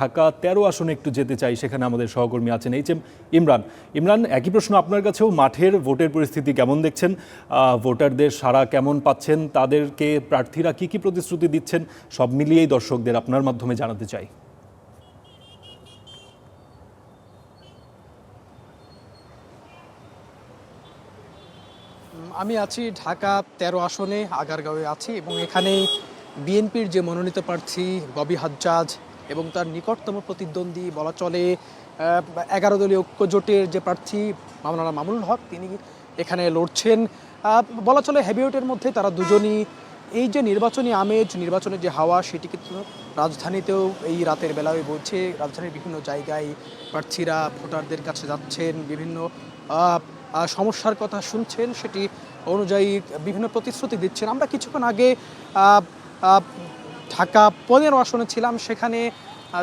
ঢাকা ১৩ আসনে একটু যেতে চাই, সেখানে আমাদের সহকর্মী আছেন এইচএম ইমরান। ইমরান, একই প্রশ্ন আপনার কাছেও। মাঠের ভোটের পরিস্থিতি কেমন দেখছেন? ভোটারদের সাড়া কেমন পাচ্ছেন? তাদেরকে প্রার্থীরা কি কি প্রতিশ্রুতি দিচ্ছেন? সব মিলিয়েই দর্শকদের আপনার মাধ্যমে জানাতে চাই। আমি আছি ঢাকা ১৩ আসনে, আগারগাঁওয়ে আছি এবং এখানেই বিএনপির যে মনোনীত প্রার্থী ববি হাজ্জাজ এবং তার নিকটতম প্রতিদ্বন্দ্বী বলা চলে ১১ দলীয় ঐক্য জোটের যে প্রার্থী মাওলানা মামুনুল হক, তিনি এখানে লড়ছেন। বলা চলে হেভিওয়েটের মধ্যে তারা দুজনই। এই যে নির্বাচনী আমেজ, নির্বাচনের যে হাওয়া, সেটি কিন্তু রাজধানীতেও এই রাতের বেলায় বলছে। রাজধানীর বিভিন্ন জায়গায় প্রার্থীরা ভোটারদের কাছে যাচ্ছেন, বিভিন্ন সমস্যার কথা শুনছেন, সেটি অনুযায়ী বিভিন্ন প্রতিশ্রুতি দিচ্ছেন। আমরা কিছুক্ষণ আগে ঢাকা ১৫ আসনে ছিলাম, সেখানে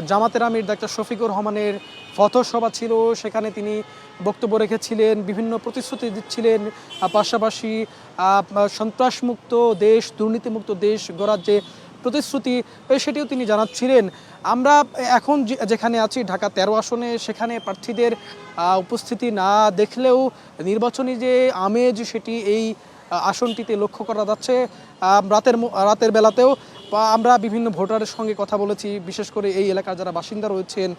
জামাতের আমির ডাক্তার শফিকুর রহমানের পথসভা ছিল। সেখানে তিনি বক্তব্য রেখেছিলেন, বিভিন্ন প্রতিশ্রুতি দিচ্ছিলেন, পাশাপাশি সন্ত্রাসমুক্ত দেশ, দুর্নীতিমুক্ত দেশ গড়ার যে প্রতিশ্রুতি, সেটিও তিনি জানাচ্ছিলেন। আমরা এখন যেখানে আছি ঢাকা ১৩ আসনে, সেখানে প্রার্থীদের উপস্থিতি না দেখলেও নির্বাচনী যে আমেজ, সেটি এই আসনটিতে লক্ষ্য করা যাচ্ছে। রাতের বেলাতেও আমরা বিভিন্ন ভোটারের সঙ্গে কথা বলেছি, বিশেষ করে এই এলাকার যারা বাসিন্দা রয়েছেন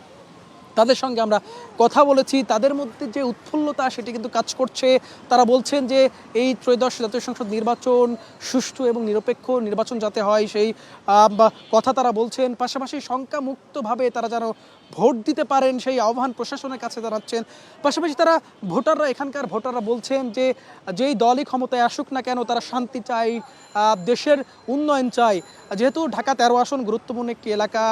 তাদের সঙ্গে আমরা কথা বলেছি। তাদের মধ্যে যে উৎফুল্লতা, সেটি কিন্তু কাজ করছে। তারা বলছেন যে এই ত্রয়োদশ জাতীয় সংসদ নির্বাচন সুষ্ঠু এবং নিরপেক্ষ নির্বাচন যাতে হয়, সেই কথা তারা বলছেন। পাশাপাশি শঙ্কামুক্তভাবে তারা যেন ভোট দিতে পারেন, সেই আহ্বান প্রশাসনের কাছে জানাচ্ছেন। পাশাপাশি তারা এখানকার ভোটাররা বলছেন যে যেই দলই ক্ষমতায় আসুক না কেন, তারা শান্তি চায়, দেশের উন্নয়ন চায়। যেহেতু ঢাকা ১৩ আসন গুরুত্বপূর্ণ একটি এলাকা,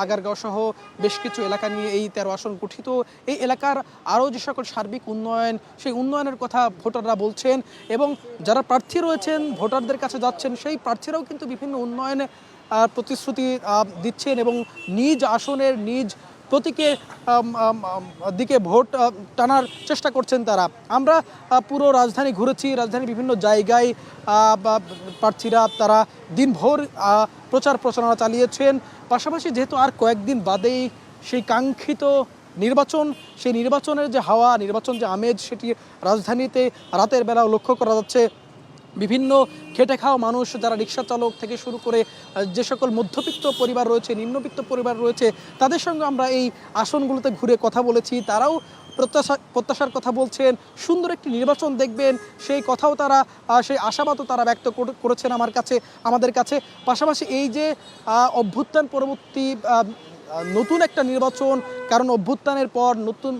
আগারগাঁও সহ বেশ কিছু এলাকা নিয়ে এই ১৩ আসন গঠিত, এই এলাকার আরও যে সকল সার্বিক উন্নয়ন, সেই উন্নয়নের কথা ভোটাররা বলছেন। এবং যারা প্রার্থী রয়েছেন, ভোটারদের কাছে যাচ্ছেন, সেই প্রার্থীরাও কিন্তু বিভিন্ন উন্নয়নে প্রতিশ্রুতি দিচ্ছেন এবং নিজ আসনের নিজ প্রতীকের দিকে ভোট টানার চেষ্টা করছেন তারা। আমরা পুরো রাজধানী ঘুরেছি, রাজধানীর বিভিন্ন জায়গায় প্রার্থীরা তারা দিনভর প্রচার প্রচারণা চালিয়েছেন। পাশাপাশি যেহেতু আর কয়েকদিন বাদেই সেই কাঙ্ক্ষিত নির্বাচন, সেই নির্বাচনের যে হাওয়া, নির্বাচন যে আমেজ, সেটি রাজধানীতে রাতের বেলাও লক্ষ্য করা যাচ্ছে। বিভিন্ন খেটে খাওয়া মানুষ, যারা রিক্সা চালক থেকে শুরু করে যে সকল মধ্যবিত্ত পরিবার রয়েছে, নিম্নবিত্ত পরিবার রয়েছে, তাদের সঙ্গে আমরা এই আসনগুলোতে ঘুরে কথা বলেছি। তারাও প্রত্যাশার কথা বলছেন, সুন্দর একটি নির্বাচন দেখবেন, সেই কথাও তারা, সেই আশাবাদও তারা ব্যক্ত করেছেন আমাদের কাছে। পাশাপাশি এই যে অভ্যুত্থান পরবর্তী নতুন একটা নির্বাচন, কারণ অভ্যুত্থানের পর নতুন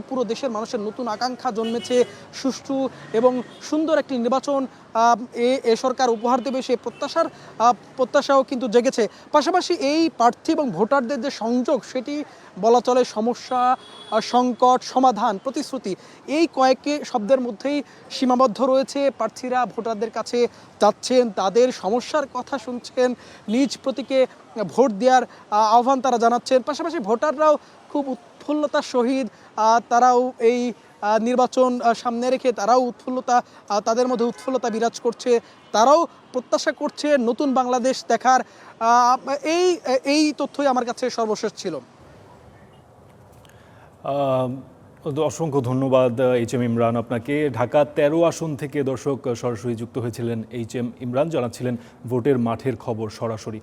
পুরো দেশের মানুষের নতুন আকাঙ্ক্ষা জন্মেছে, সুষ্ঠু এবং সুন্দর একটি নির্বাচন এ সরকার উপহার দেবে, সেই প্রত্যাশাও কিন্তু জেগেছে। পাশাপাশি এই প্রার্থী এবং ভোটারদের যে সংযোগ, সেটি বলা চলে সমস্যা, সংকট, সমাধান, প্রতিশ্রুতি, এই কয়েকটি শব্দের মধ্যেই সীমাবদ্ধ রয়েছে। প্রার্থীরা ভোটারদের কাছে যাচ্ছেন, তাদের সমস্যার কথা শুনছেন, নিজ প্রতীকে ভোট দেওয়ার আহ্বান তারা জানাচ্ছেন। পাশাপাশি ভোটাররাও খুব উৎফুল্লতার সহিত তারাও এই নির্বাচন সামনে রেখে তাদের মধ্যে উৎফুল্লতা বিরাজ করছে। তারাও প্রত্যাশা করছে নতুন বাংলাদেশ দেখার। এই তথ্যই আমার কাছে সর্বশেষ ছিল। অসংখ্য ধন্যবাদ এইচএম ইমরান আপনাকে। ঢাকা ১৩ আসন থেকে দর্শক সরাসরি যুক্ত হয়েছিলেন এইচএম ইমরান, জানাচ্ছিলেন ভোটের মাঠের খবর সরাসরি।